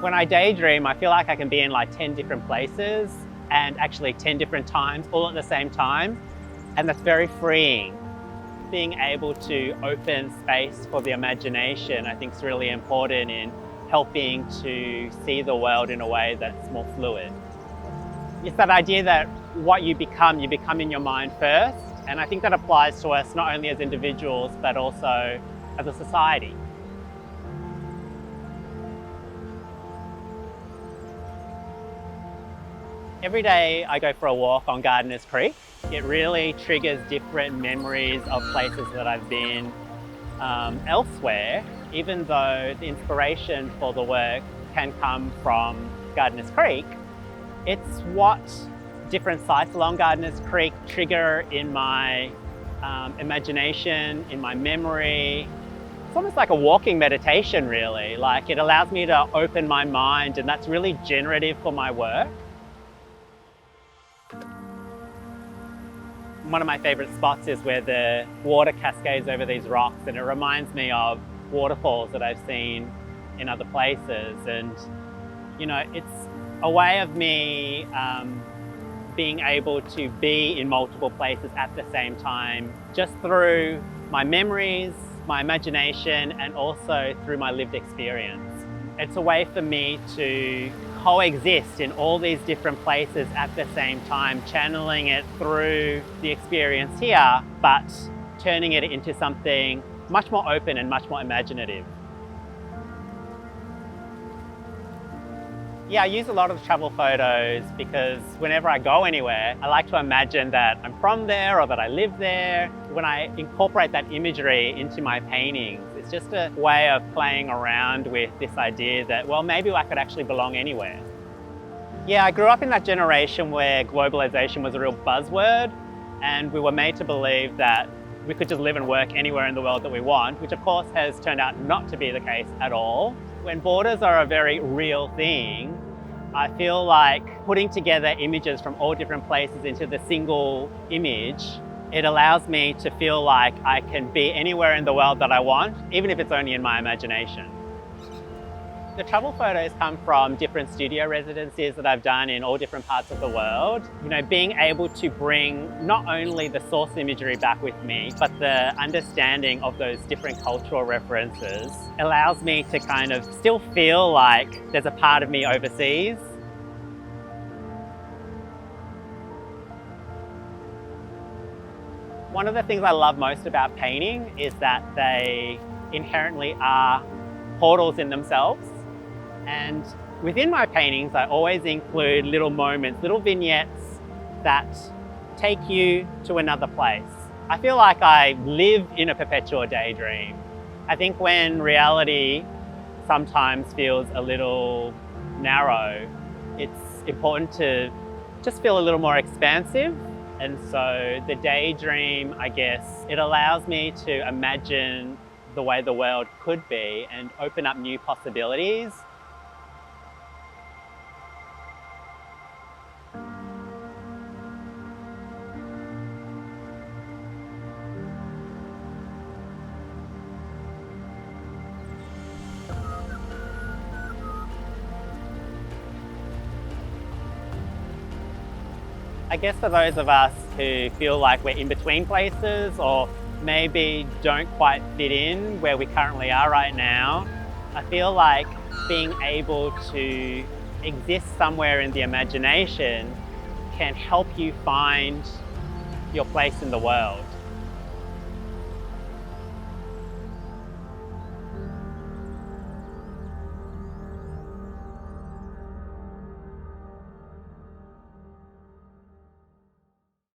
When I daydream, I feel like I can be in like 10 different places and actually 10 different times all at the same time. And that's very freeing. Being able to open space for the imagination, I think, is really important in helping to see the world in a way that's more fluid. It's that idea that what you become in your mind first. And I think that applies to us not only as individuals, but also as a society. Every day I go for a walk on Gardeners Creek. It really triggers different memories of places that I've been elsewhere, even though the inspiration for the work can come from Gardeners Creek. It's what different sites along Gardeners Creek trigger in my imagination, in my memory. It's almost like a walking meditation, really. Like, it allows me to open my mind, and that's really generative for my work. One of my favorite spots is where the water cascades over these rocks, and it reminds me of waterfalls that I've seen in other places. And, you know, it's a way of me being able to be in multiple places at the same time, just through my memories, my imagination, and also through my lived experience. It's a way for me to coexist in all these different places at the same time, channeling it through the experience here, but turning it into something much more open and much more imaginative. Yeah, I use a lot of travel photos because whenever I go anywhere, I like to imagine that I'm from there or that I live there. When I incorporate that imagery into my paintings, it's just a way of playing around with this idea that, well, maybe I could actually belong anywhere. Yeah, I grew up in that generation where globalization was a real buzzword, and we were made to believe that we could just live and work anywhere in the world that we want, which of course has turned out not to be the case at all. When borders are a very real thing, I feel like putting together images from all different places into the single image, it allows me to feel like I can be anywhere in the world that I want, even if it's only in my imagination. The travel photos come from different studio residencies that I've done in all different parts of the world. You know, being able to bring not only the source imagery back with me, but the understanding of those different cultural references allows me to kind of still feel like there's a part of me overseas. One of the things I love most about painting is that they inherently are portals in themselves. And within my paintings, I always include little moments, little vignettes that take you to another place. I feel like I live in a perpetual daydream. I think when reality sometimes feels a little narrow, it's important to just feel a little more expansive. And so the daydream, I guess, it allows me to imagine the way the world could be and open up new possibilities. I guess for those of us who feel like we're in between places or maybe don't quite fit in where we currently are right now, I feel like being able to exist somewhere in the imagination can help you find your place in the world.